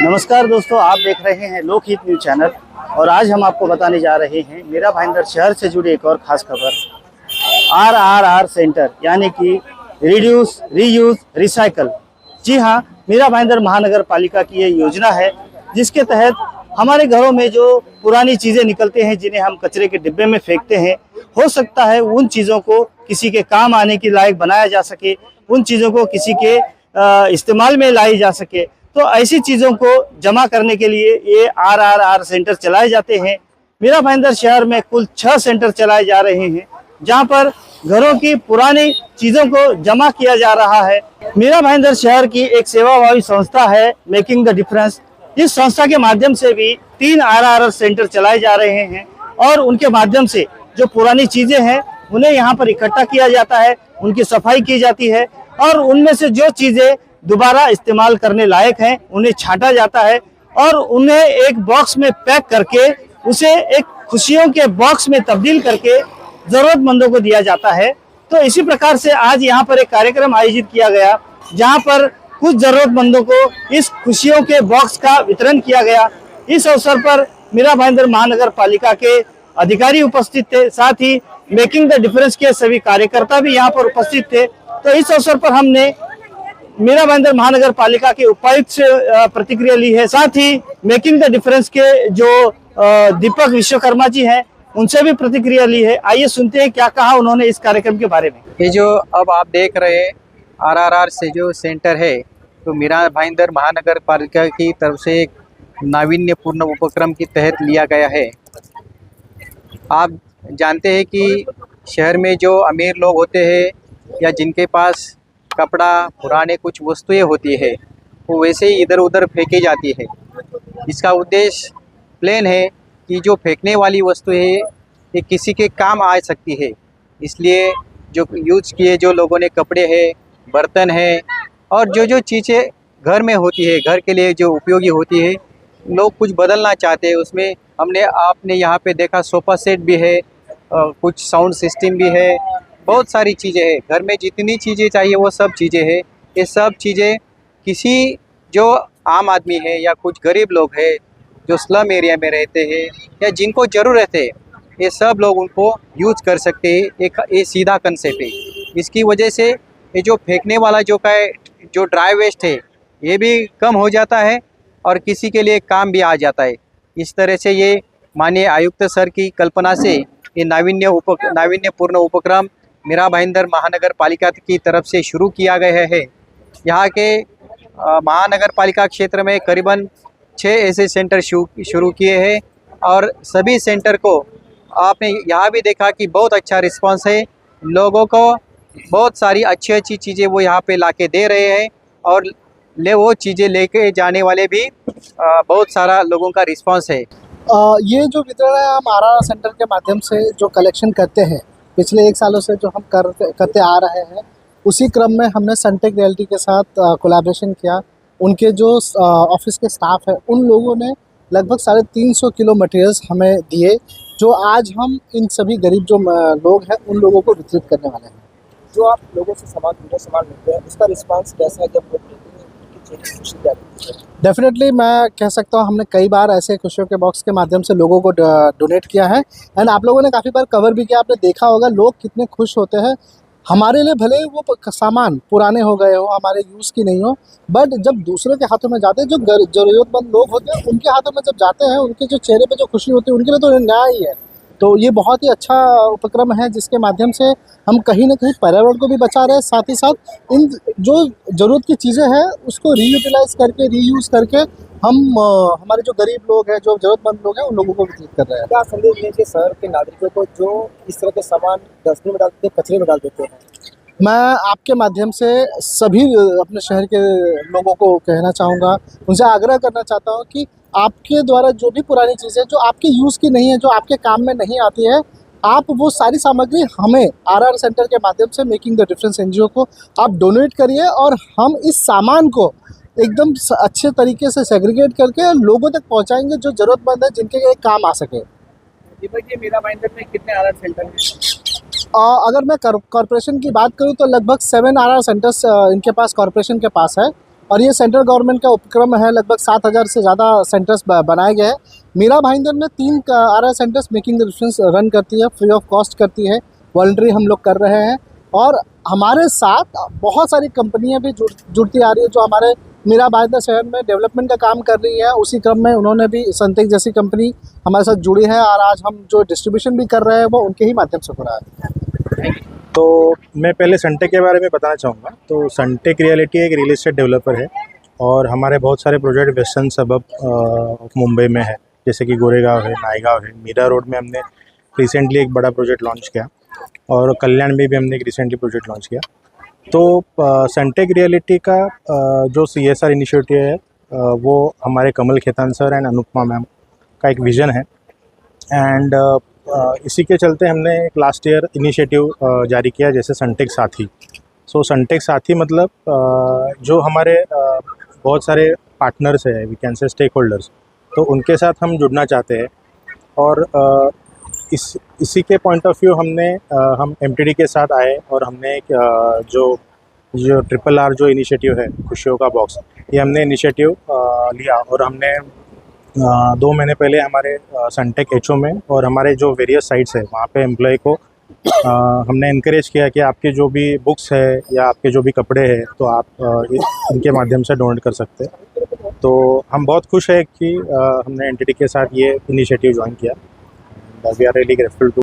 नमस्कार दोस्तों, आप देख रहे हैं लोकहित न्यूज चैनल और आज हम आपको बताने जा रहे हैं मीरा भाईंदर शहर से जुड़ी एक और खास खबर। RRR सेंटर यानी कि रिड्यूस रीयूज रिसाइकल। जी हाँ, मीरा भाईंदर महानगर पालिका की ये योजना है जिसके तहत हमारे घरों में जो पुरानी चीज़ें निकलते हैं जिन्हें हम कचरे के डिब्बे में फेंकते हैं, हो सकता है उन चीज़ों को किसी के काम आने की लायक बनाया जा सके, उन चीज़ों को किसी के इस्तेमाल में लाई जा सके। तो ऐसी चीज़ों को जमा करने के लिए ये RRR सेंटर चलाए जाते हैं। मीरा भाईंदर शहर में कुल 6 सेंटर चलाए जा रहे हैं जहां पर घरों की पुरानी चीज़ों को जमा किया जा रहा है। मीरा भाईंदर शहर की एक सेवाभावी संस्था है मेकिंग द डिफरेंस। इस संस्था के माध्यम से भी 3 RRR सेंटर चलाए जा रहे हैं और उनके माध्यम से जो पुरानी चीज़ें हैं उन्हें यहाँ पर इकट्ठा किया जाता है, उनकी सफाई की जाती है और उनमें से जो चीज़ें दोबारा इस्तेमाल करने लायक हैं उन्हें छांटा जाता है और उन्हें एक बॉक्स में पैक करके उसे एक खुशियों के बॉक्स में तब्दील करके ज़रूरतमंदों को दिया जाता है। तो इसी प्रकार से आज यहाँ पर एक कार्यक्रम आयोजित किया गया जहाँ पर कुछ ज़रूरतमंदों को इस खुशियों के बॉक्स का वितरण किया गया। इस अवसर पर मीरा भाईंदर महानगर पालिका के अधिकारी उपस्थित थे, साथ ही मेकिंग द डिफरेंस के सभी कार्यकर्ता भी यहाँ पर उपस्थित थे। तो इस अवसर पर हमने मीरा भाईंदर महानगर पालिका के उपायुक्त से प्रतिक्रिया ली है, साथ ही मेकिंग द डिफरेंस के जो दीपक विश्वकर्मा जी हैं उनसे भी प्रतिक्रिया ली है। आइए सुनते हैं क्या कहा उन्होंने इस कार्यक्रम के बारे में। ये जो अब आप देख रहे हैं RRR से जो सेंटर है, तो मीरा भाईंदर महानगर पालिका की तरफ से एक नावीन्यपूर्ण उपक्रम के तहत लिया गया है। आप जानते हैं कि शहर में जो अमीर लोग होते हैं या जिनके पास कपड़ा पुराने कुछ वस्तुएं होती है वो वैसे ही इधर उधर फेंकी जाती है। इसका उद्देश्य प्लेन है कि जो फेंकने वाली वस्तु है ये किसी के काम आ सकती है, इसलिए जो यूज किए जो लोगों ने कपड़े हैं, बर्तन हैं और जो चीज़ें घर में होती है, घर के लिए जो उपयोगी होती है, लोग कुछ बदलना चाहते हैं उसमें आपने यहाँ पे देखा सोफ़ा सेट भी है, कुछ साउंड सिस्टम भी है, बहुत सारी चीज़ें हैं। घर में जितनी चीज़ें चाहिए वो सब चीज़ें हैं। ये सब चीज़ें किसी जो आम आदमी है या कुछ गरीब लोग हैं जो स्लम एरिया में रहते हैं या जिनको ज़रूरत है, ये सब लोग उनको यूज कर सकते हैं। एक ये सीधा कंसेप्ट है। इसकी वजह से ये जो फेंकने वाला जो ड्राई वेस्ट है ये भी कम हो जाता है और किसी के लिए काम भी आ जाता है। इस तरह से ये माननीय आयुक्त सर की कल्पना से ये नावीन्यपूर्ण उपक्रम मीरा भाईंदर महानगर पालिका की तरफ से शुरू किया गया है। यहाँ के महानगर पालिका क्षेत्र में करीबन 6 ऐसे सेंटर शुरू किए हैं और सभी सेंटर को आपने यहाँ भी देखा कि बहुत अच्छा रिस्पांस है। लोगों को बहुत सारी अच्छी चीज़ें वो यहाँ पे लाके दे रहे हैं और वो चीज़ें लेके जाने वाले भी बहुत सारा लोगों का रिस्पांस है। ये जो वितरण है हम RRR सेंटर के माध्यम से जो कलेक्शन करते हैं, पिछले 1 सालों से जो हम करते आ रहे हैं, उसी क्रम में हमने सनटेक रियल्टी के साथ कोलैबोरेशन किया। उनके जो ऑफिस के स्टाफ है उन लोगों ने लगभग 350 किलो मटेरियल्स हमें दिए, जो आज हम इन सभी गरीब जो लोग हैं उन लोगों को वितरित करने वाले हैं। जो आप लोगों से सामान लेते हैं उसका रिस्पांस कैसा है? जब लोग लेते हैं उनकी चेहरे खुशी जाती है? डेफिनेटली मैं कह सकता हूँ हमने कई बार ऐसे खुशियों के बॉक्स के माध्यम से लोगों को डोनेट किया है एंड आप लोगों ने काफ़ी बार कवर भी किया। आपने देखा होगा लोग कितने खुश होते हैं। हमारे लिए भले वो सामान पुराने हो गए हो, हमारे यूज़ की नहीं हो, बट जब दूसरों के हाथों में जाते हैं, जो ज़रूरतमंद लोग होते हैं उनके हाथों में जब जाते हैं, उनके जो चेहरे पे जो खुशी होती है उनके लिए तो न्याय ही है। तो ये बहुत ही अच्छा उपक्रम है जिसके माध्यम से हम कहीं ना कहीं पर्यावरण को भी बचा रहे हैं, साथ ही साथ इन जो ज़रूरत की चीज़ें हैं उसको रीयूटिलाइज करके रीयूज़ करके हम हमारे जो गरीब लोग हैं, जो ज़रूरतमंद लोग हैं, उन लोगों को वितरित कर रहे हैं। क्या संदेश देंगे शहर के नागरिकों को जो इस तरह के सामान डस्टबिन में डाल देते हैं, कचरे में डाल देते हैं? मैं आपके माध्यम से सभी अपने शहर के लोगों को कहना चाहूँगा, उनसे आग्रह करना चाहता हूँ कि आपके द्वारा जो भी पुरानी चीज़ें जो आपके यूज़ की नहीं है, जो आपके काम में नहीं आती है, आप वो सारी सामग्री हमें RRR सेंटर के माध्यम से मेकिंग द डिफरेंस NGO को आप डोनेट करिए और हम इस सामान को एकदम अच्छे तरीके से सेग्रीगेट करके लोगों तक पहुंचाएंगे जो ज़रूरतमंद है, जिनके काम आ सके। दीपक जी, मीरा भाईंदर में कितने RRR सेंटर हैं? अगर मैं कॉरपोरेशन की बात करूं तो लगभग 7 RRR सेंटर्स इनके पास कॉरपोरेशन के पास है और ये सेंट्रल गवर्नमेंट का उपक्रम है। लगभग 7,000 से ज़्यादा सेंटर्स बनाए गए हैं। मीरा भाईंदर में 3 RR centres making the difference run करती है, फ्री ऑफ कॉस्ट करती है, वॉलंटरी हम लोग कर रहे हैं। और हमारे साथ बहुत सारी कंपनियां भी जुड़ती आ रही है जो हमारे मीरा भाईंदर शहर में डेवलपमेंट का काम कर रही है। उसी क्रम में उन्होंने भी सनटेक जैसी कंपनी हमारे साथ जुड़ी है और आज हम जो डिस्ट्रीब्यूशन भी कर रहे हैं वो उनके ही माध्यम से हो रहा है। तो मैं पहले सनटेक के बारे में बताना चाहूँगा। तो सनटेक रियलिटी एक रियल एस्टेट डेवलपर है और हमारे बहुत सारे प्रोजेक्ट वेस्टर्न सबब ऑफ मुंबई में है, जैसे कि गोरेगांव है, नायगांव है। मीरा रोड में हमने रिसेंटली एक बड़ा प्रोजेक्ट लॉन्च किया और कल्याण में भी हमने एक रिसेंटली प्रोजेक्ट लॉन्च किया। तो सनटेक रियलिटी का जो CSR इनिशिएटिव है वो हमारे Kamal Khaitan sir and Anupama ma'am का एक विज़न है। एंड इसी के चलते हमने एक लास्ट ईयर इनिशिएटिव जारी किया, जैसे सनटेक साथी। सो सनटेक साथी मतलब जो हमारे बहुत सारे पार्टनर्स हैं, we can say stakeholders, तो उनके साथ हम जुड़ना चाहते हैं। और इसी के पॉइंट ऑफ व्यू हम MTD के साथ आए और हमने एक जो RRR जो इनिशिएटिव है, खुशियों का बॉक्स, ये हमने इनिशिएटिव लिया और हमने 2 महीने पहले हमारे सनटेक HO में और हमारे जो वेरियस साइट्स है वहाँ पे एम्प्लॉय को हमने इनकरेज किया कि आपके जो भी बुक्स है या आपके जो भी कपड़े हैं तो आप इनके माध्यम से डोनेट कर सकते हैं। तो हम बहुत खुश है कि हमने एंटिटी के साथ ये इनिशिएटिव ज्वाइन किया। We are really grateful to